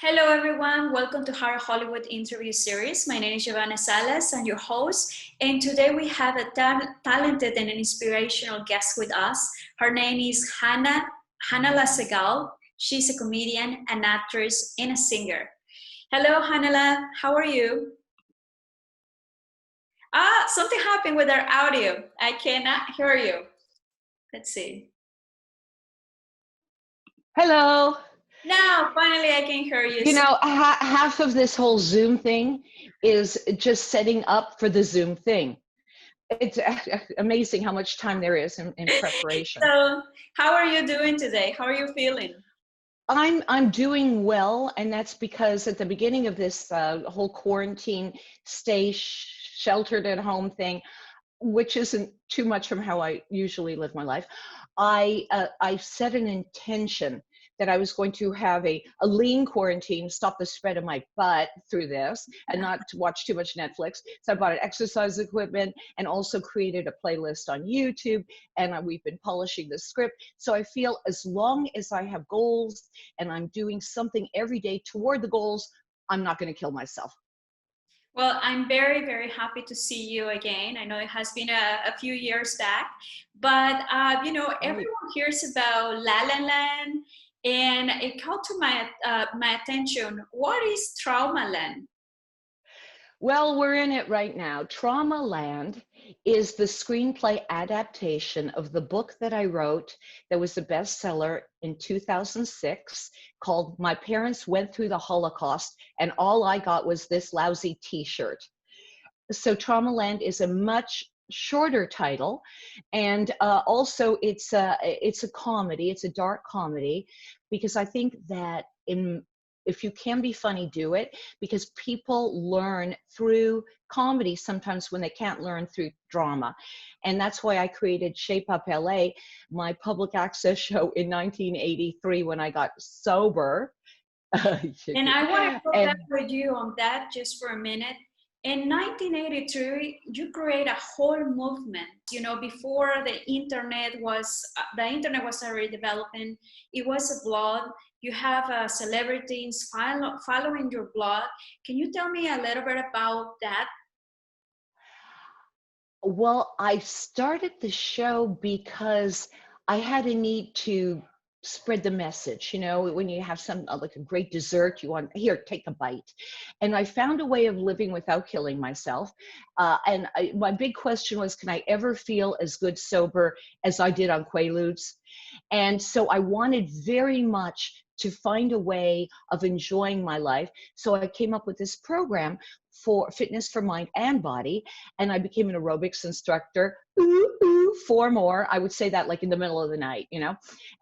Hello, everyone. Welcome to our Hollywood interview series. My name is Hanala Sagal. I'm your host. And today we have a talented and an inspirational guest with us. Her name is Hanala Sagal. She's a comedian, an actress, and a singer. Hello, Hanala. How are you? Something happened with our audio. I cannot hear you. Let's see. Hello. Now, finally, I can hear you. You know, half of this whole Zoom thing is just setting up for the Zoom thing. It's amazing how much time there is in preparation. So, how are you doing today? How are you feeling? I'm doing well, and that's because at the beginning of this whole quarantine, stay sheltered at home thing, which isn't too much from how I usually live my life, I set an intention that I was going to have a lean quarantine, stop the spread of my butt through this, and not to watch too much Netflix. So I bought an exercise equipment and also created a playlist on YouTube, and we've been polishing the script. So I feel as long as I have goals and I'm doing something every day toward the goals, I'm not going to kill myself. Well, I'm very, very happy to see you again. I know it has been a few years back, but everyone hears about La La Land, and it caught to my attention. What is Trauma Land? Well, we're in it right now. Trauma Land is the screenplay adaptation of the book that I wrote that was a bestseller in 2006 called My Parents Went Through the Holocaust and All I Got Was This Lousy T-Shirt. So Trauma Land is a much shorter title, and also it's a comedy. It's a dark comedy, because I think that if you can be funny, do it, because people learn through comedy sometimes when they can't learn through drama. And that's why I created Shape Up LA, my public access show in 1983 when I got sober. And I want to go back with you on that just for a minute. In 1983, you create a whole movement. You know, before the internet was already developing. It was a blog. You have celebrities following your blog. Can you tell me a little bit about that? Well, I started the show because I had a need to spread the message. You know, when you have some like a great dessert, you want, here, take a bite. And I found a way of living without killing myself. My big question was, can I ever feel as good sober as I did on Quaaludes? And so I wanted very much to find a way of enjoying my life. So I came up with this program for fitness for mind and body. And I became an aerobics instructor. Ooh, ooh, 4 more. I would say that like in the middle of the night, you know.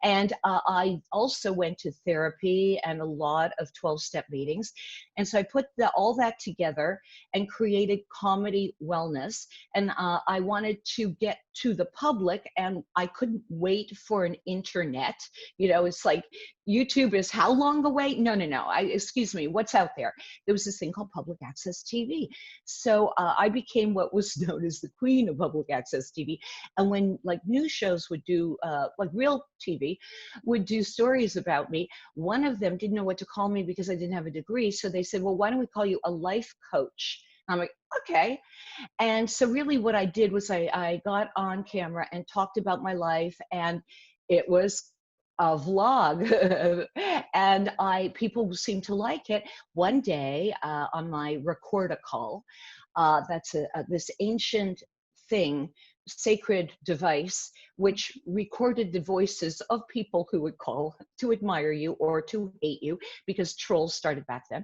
And I also went to therapy and a lot of 12-step meetings. And so I put all that together and created Comedy Wellness. And I wanted to get to the public, and I couldn't wait for an internet. You know, it's like YouTube is how long away? No. Excuse me, what's out there? There was this thing called public access TV. So I became what was known as the queen of public access TV. And when like news shows would do, like real TV, would do stories about me, one of them didn't know what to call me because I didn't have a degree. So they said, well, why don't we call you a life coach? I'm like, okay. And so really what I did was I got on camera and talked about my life, and it was a vlog. And people seemed to like it. One day on my recorder call, that's this ancient thing, sacred device, which recorded the voices of people who would call to admire you or to hate you, because trolls started back then.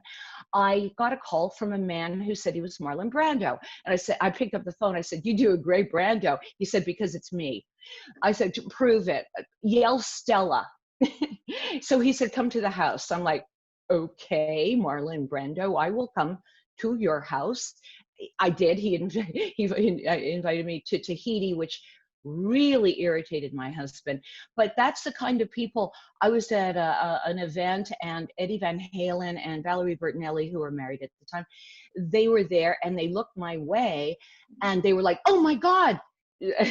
I got a call from a man who said he was Marlon Brando. And I picked up the phone. I said, you do a great Brando. He said, because it's me. I said, to prove it, yell Stella. So he said, come to the house. I'm like, okay, Marlon Brando, I will come to your house. I did. He invited me to Tahiti, which really irritated my husband. But that's the kind of people. I was at an event, and Eddie Van Halen and Valerie Bertinelli, who were married at the time, they were there, and they looked my way, and they were like, oh my God.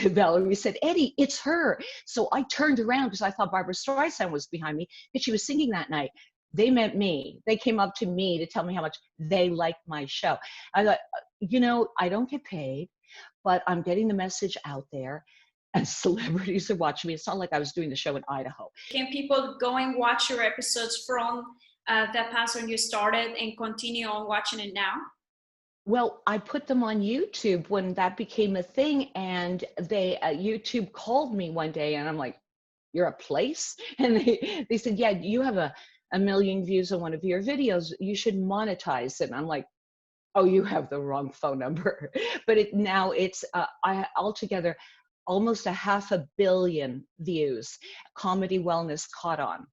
Valerie said, Eddie, it's her. So I turned around because I thought Barbara Streisand was behind me, because she was singing that night. They meant me. They came up to me to tell me how much they liked my show. I thought, you know, I don't get paid, but I'm getting the message out there, and celebrities are watching me. It's not like I was doing the show in Idaho. Can people go and watch your episodes from that past when you started and continue on watching it now? Well, I put them on YouTube when that became a thing, and they YouTube called me one day, and I'm like, "You're a place?" And they said, "Yeah, you have a million views on one of your videos. You should monetize it." And I'm like, "Oh, you have the wrong phone number." But now it's I altogether almost 500 million views. Comedy Wellness caught on.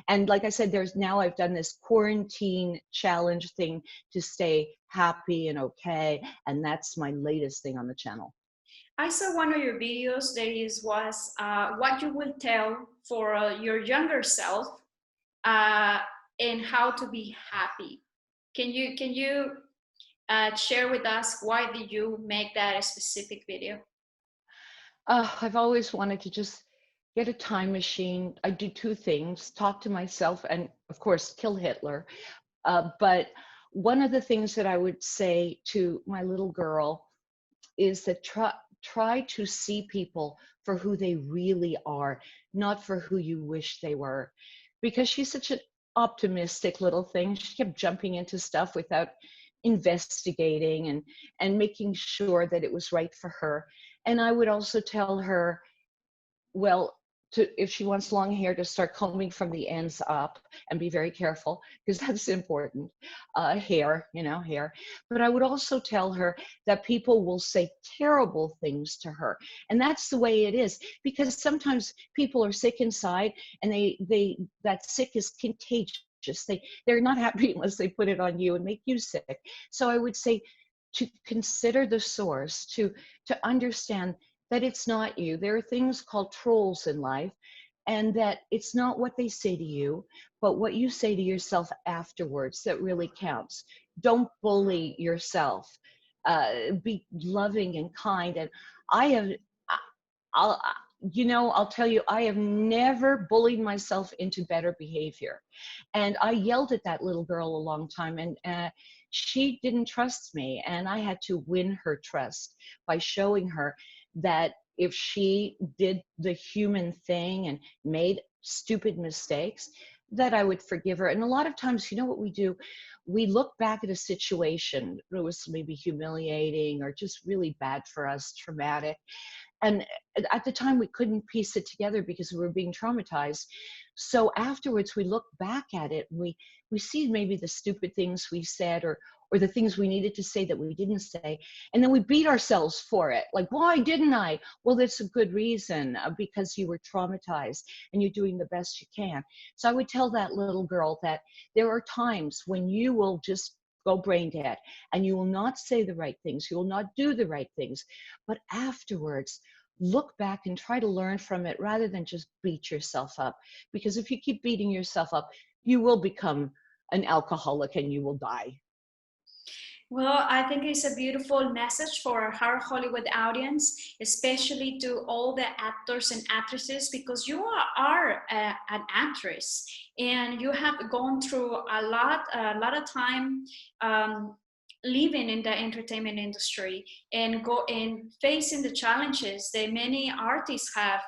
And like I said, I've done this quarantine challenge thing to stay happy and okay. And that's my latest thing on the channel. I saw one of your videos that was what you will tell for your younger self and how to be happy. Can you share with us why did you make that a specific video? I've always wanted to just get a time machine. I do two things: talk to myself, and of course, kill Hitler. But one of the things that I would say to my little girl is that try to see people for who they really are, not for who you wish they were. Because she's such an optimistic little thing. She kept jumping into stuff without investigating and making sure that it was right for her. And I would also tell her, well, if she wants long hair, to start combing from the ends up and be very careful, because that's important. Hair, hair. But I would also tell her that people will say terrible things to her. And that's the way it is, because sometimes people are sick inside, and that sick is contagious. They're not happy unless they put it on you and make you sick. So I would say to consider the source, to understand that it's not you. There are things called trolls in life, and that it's not what they say to you, but what you say to yourself afterwards that really counts. Don't bully yourself. Be loving and kind. And I'll, I'll tell you, I have never bullied myself into better behavior. And I yelled at that little girl a long time, and she didn't trust me, and I had to win her trust by showing her that if she did the human thing and made stupid mistakes, that I would forgive her. And a lot of times, you know what we do? We look back at a situation that was maybe humiliating or just really bad for us, traumatic. And at the time, we couldn't piece it together because we were being traumatized. So afterwards, we look back at it, and we see maybe the stupid things we said, or the things we needed to say that we didn't say. And then we beat ourselves for it. Like, why didn't I? Well, that's a good reason, because you were traumatized and you're doing the best you can. So I would tell that little girl that there are times when you will just go brain dead, and you will not say the right things. You will not do the right things. But afterwards, look back and try to learn from it rather than just beat yourself up. Because if you keep beating yourself up, you will become an alcoholic and you will die. Well, I think it's a beautiful message for our Hollywood audience, especially to all the actors and actresses, because you are an actress and you have gone through a lot of time living in the entertainment industry and facing the challenges that many artists have.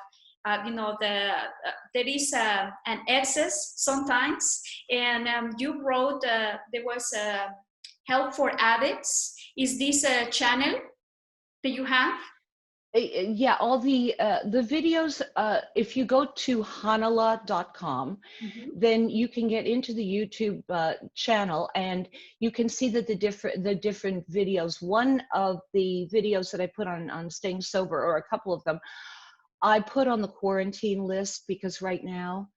There is an excess sometimes, and you wrote there was a help for addicts. Is this a channel that you have? Yeah, all the videos, if you go to hanala.com, then you can get into the YouTube channel, and you can see that the different videos. One of the videos that I put on staying sober, or a couple of them, I put on the quarantine list, because right now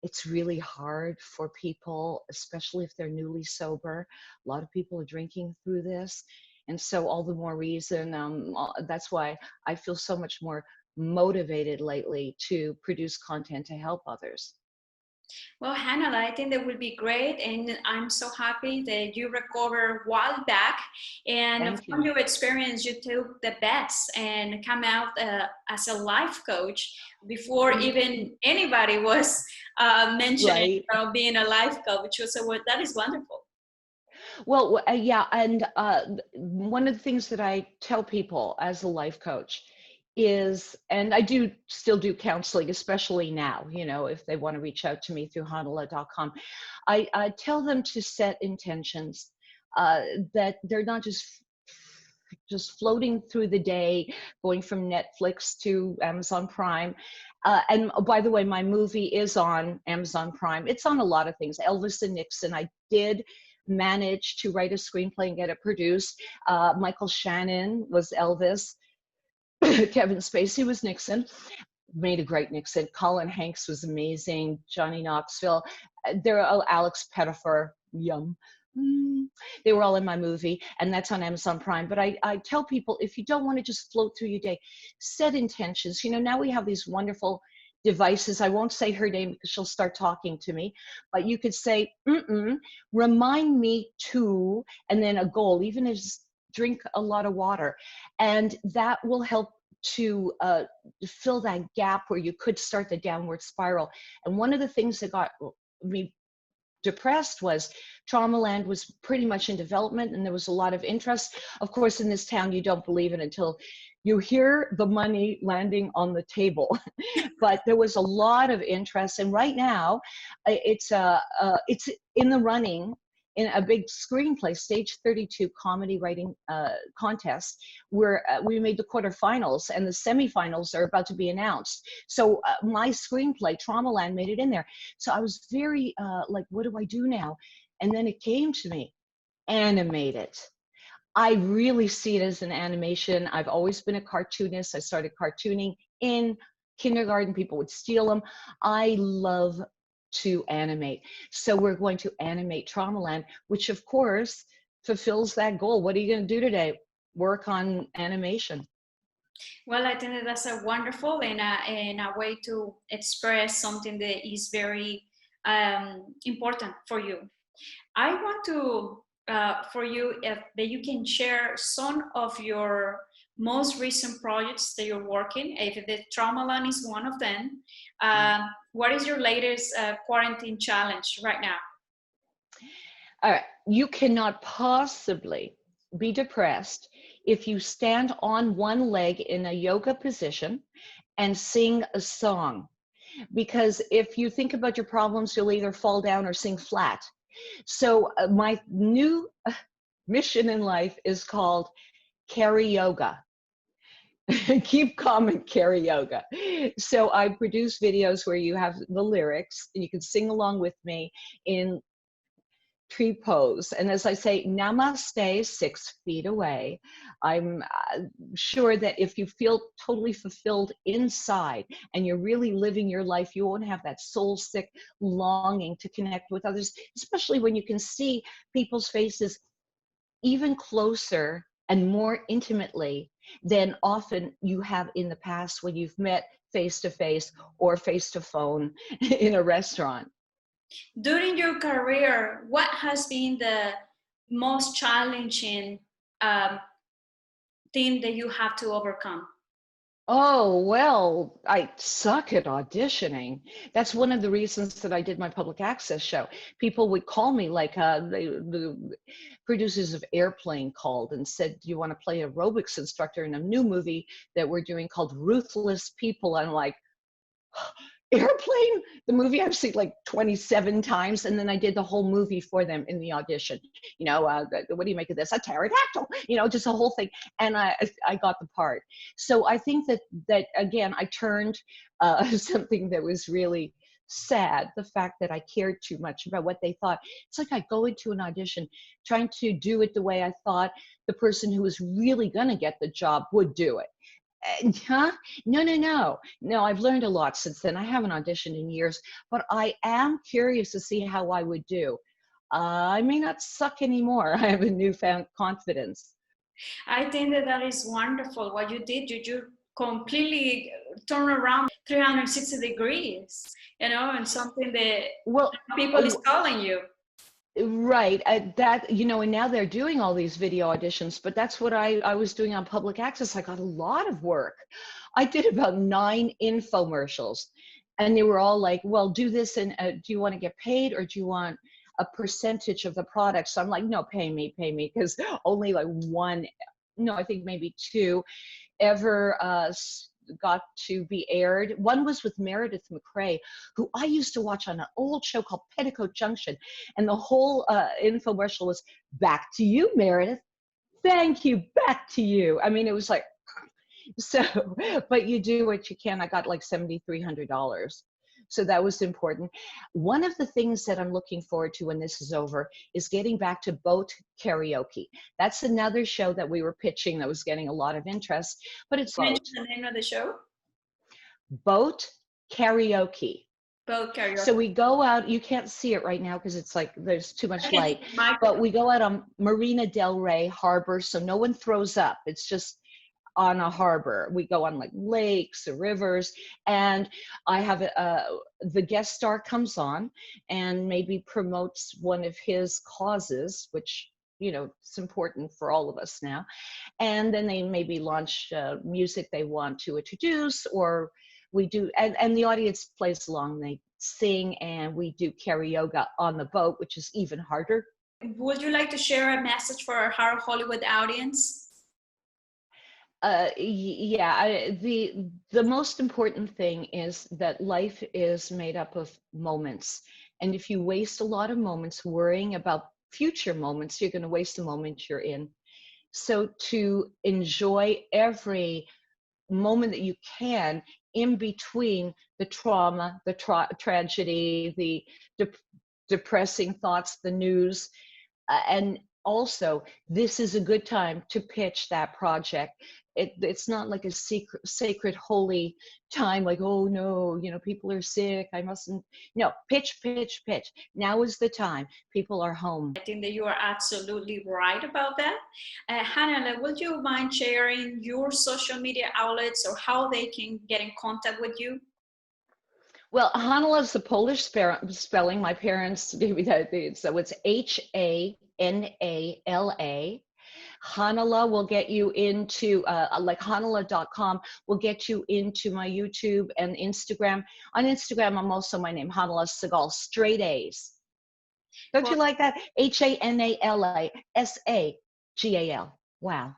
it's really hard for people, especially if they're newly sober. A lot of people are drinking through this. And so all the more reason, that's why I feel so much more motivated lately to produce content to help others. Well, Hannah, I think that will be great, and I'm so happy that you recovered a while back. And Thank from you. your experience, you took the bets and come out as a life coach before Mhm. even anybody was mentioning Right. being a life coach. So that is wonderful. Well, yeah, and one of the things that I tell people as a life coach is, and I do still do counseling, especially now, you know, if they want to reach out to me through hanala.com, I tell them to set intentions, uh, that they're not just floating through the day, going from Netflix to Amazon Prime. And oh, by the way, my movie is on Amazon Prime. It's on a lot of things. Elvis and Nixon. I did manage to write a screenplay and get it produced. Michael Shannon was Elvis. Kevin Spacey was Nixon. Made a great Nixon. Colin Hanks was amazing. Johnny Knoxville. There are Alex Pettifer. Yum. Mm. They were all in my movie, and that's on Amazon Prime. But I tell people, if you don't want to just float through your day, set intentions. You know, now we have these wonderful devices. I won't say her name because she'll start talking to me, but you could say, remind me to, and then a goal, even if it's drink a lot of water. And that will help to fill that gap where you could start the downward spiral. And one of the things that got me depressed was Traumaland was pretty much in development and there was a lot of interest. Of course, in this town, you don't believe it until you hear the money landing on the table. But there was a lot of interest, and right now, it's in the running in a big screenplay stage 32 comedy writing contest where we made the quarterfinals and the semifinals are about to be announced. So my screenplay Traumaland made it in there. So I was very like, what do I do now? And then it came to me, animate it. I really see it as an animation. I've always been a cartoonist. I started cartooning in kindergarten. People would steal them. I love to animate. So we're going to animate Traumaland, which of course fulfills that goal. What are you going to do today? Work on animation. Well, I think that that's a wonderful and a way to express something that is very important for you. I want to for you if that you can share some of your most recent projects that you're working. If the Traumaland is one of them, what is your latest quarantine challenge right now? All right, you cannot possibly be depressed if you stand on one leg in a yoga position and sing a song. Because if you think about your problems, you'll either fall down or sing flat. So my new mission in life is called Carry Yoga. Keep calm and carry yoga. So I produce videos where you have the lyrics and you can sing along with me in tree pose. And as I say, namaste 6 feet away. I'm sure that if you feel totally fulfilled inside and you're really living your life, you won't have that soul sick longing to connect with others, especially when you can see people's faces even closer and more intimately than often you have in the past when you've met face to face or face to phone in a restaurant. During your career, what has been the most challenging um, thing that you have to overcome? Oh, well, I suck at auditioning. That's one of the reasons that I did my public access show. People would call me, like the producers of Airplane called and said, do you want to play aerobics instructor in a new movie that we're doing called Ruthless People? I'm like, Airplane, the movie I've seen like 27 times, and then I did the whole movie for them in the audition. You know, what do you make of this? A pterodactyl, you know, just a whole thing. And I got the part. So I think that again, I turned something that was really sad, the fact that I cared too much about what they thought. It's like I go into an audition trying to do it the way I thought the person who was really going to get the job would do it. Huh? No, I've learned a lot since then. I haven't auditioned in years, but I am curious to see how I would do. I may not suck anymore. I have a newfound confidence. I think that that is wonderful. What you did, you completely turn around 360 degrees, you know, and something that people is calling you. Right. That, you know, and now they're doing all these video auditions, but that's what I was doing on public access. I got a lot of work. I did about 9 infomercials, and they were all like, well, do this, and do you want to get paid, or do you want a percentage of the product? So I'm like, no, pay me, because only like one, no, I think maybe 2 ever got to be aired. One was with Meredith McRae, who I used to watch on an old show called Petticoat Junction, and the whole infomercial was, back to you, Meredith. Thank you, back to you. I mean, it was like, so, but you do what you can. I got like $7,300. So that was important. One of the things that I'm looking forward to when this is over is getting back to boat karaoke. That's another show that we were pitching that was getting a lot of interest, but it's Mention the name of the show? Boat karaoke. Boat karaoke. So we go out, you can't see it right now because it's like there's too much light, but we go out on Marina Del Rey Harbor, so no one throws up. It's just on a harbor. We go on like lakes or rivers, and I have the guest star comes on and maybe promotes one of his causes, which, you know, it's important for all of us now. And then they maybe launch music they want to introduce, or we do, and the audience plays along. They sing, and we do karaoke on the boat, which is even harder. Would you like to share a message for our Hollywood audience? Yeah, the most important thing is that life is made up of moments. And if you waste a lot of moments worrying about future moments, you're going to waste the moment you're in. So to enjoy every moment that you can in between the trauma, the tragedy, the depressing thoughts, the news, and also this is a good time to pitch that project. It's not like a sacred holy time, like, oh no, you know, people are sick, I mustn't. No, pitch. Now is the time. People are home. I think that you are absolutely right about that. Hanala, would you mind sharing your social media outlets or how they can get in contact with you? Well, Hanala is the Polish spelling. My parents gave me that, so it's Hanala. Hanala will get you into, like Hanala.com will get you into my YouTube and Instagram. On Instagram, I'm also my name, Hanala Sagal, straight A's. Don't you like that? Hanala Sagal. Wow.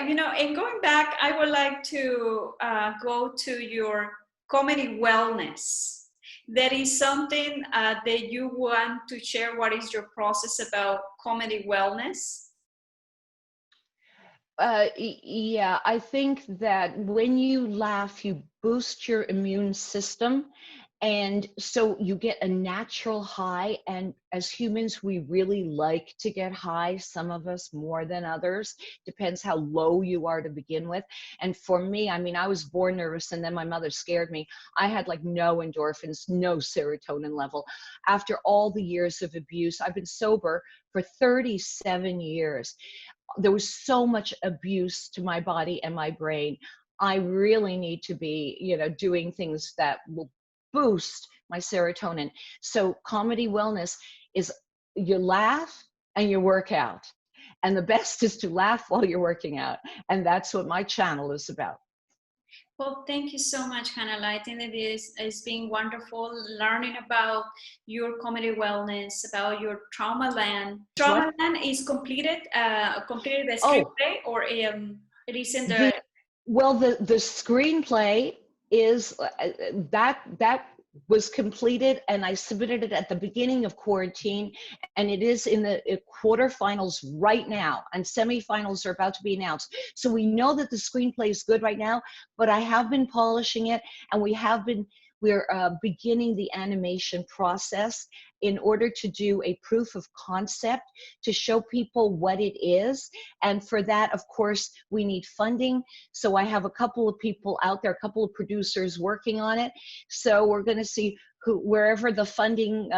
You know, and going back, I would like to go to your comedy wellness. That is something that you want to share. What is your process about comedy wellness? Yeah, I think that when you laugh, you boost your immune system. And so you get a natural high. And as humans, we really like to get high, some of us more than others. Depends how low you are to begin with. And for me, I mean, I was born nervous, and then my mother scared me. I had like no endorphins, no serotonin level. After all the years of abuse, I've been sober for 37 years. There was so much abuse to my body and my brain. I really need to be, you know, doing things that will boost my serotonin. So comedy wellness is you laugh and you work out. And the best is to laugh while you're working out. And that's what my channel is about. Well, thank you so much, Hanala. I think that it's been wonderful learning about your comedy wellness, about your Trauma Land. Trauma Land is completed the screenplay, or it is in the... Well, the screenplay is that was completed, and I submitted it at the beginning of quarantine, and it is in the quarterfinals right now, and semifinals are about to be announced. So we know that the screenplay is good right now, but I have been polishing it, and we're beginning the animation process in order to do a proof of concept to show people what it is. And for that, of course, we need funding. So I have a couple of people out there, a couple of producers working on it. So we're going to see wherever the funding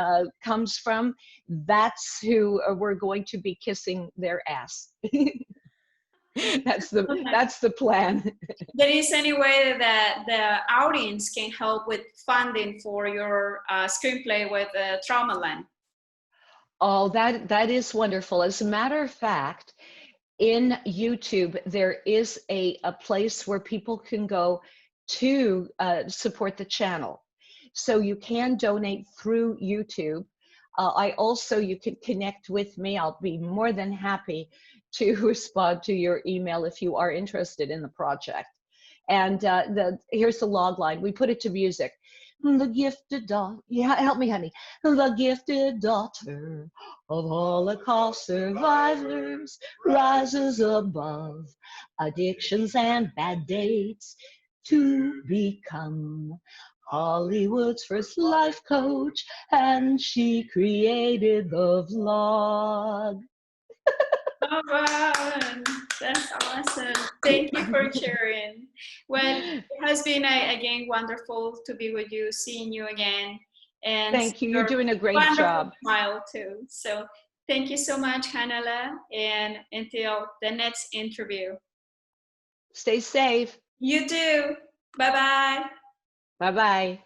comes from, that's who we're going to be kissing their ass. That's the plan. There is any way that the audience can help with funding for your screenplay with Traumaland? Oh, that is wonderful. As a matter of fact, in YouTube, there is a place where people can go to support the channel. So you can donate through YouTube. You can connect with me. I'll be more than happy to respond to your email if you are interested in the project. And here's the log line. We put it to music. The gifted daughter, yeah, help me, honey. The gifted daughter of Holocaust survivors rises above addictions and bad dates to become Hollywood's first life coach, and she created the vlog. Oh, wow. That's awesome. Thank you for sharing. Well, it has been, again, wonderful to be with you, seeing you again. And thank you. You're doing a great job. Smile too. So thank you so much, Hanala. And until the next interview. Stay safe. You too. Bye-bye. Bye-bye.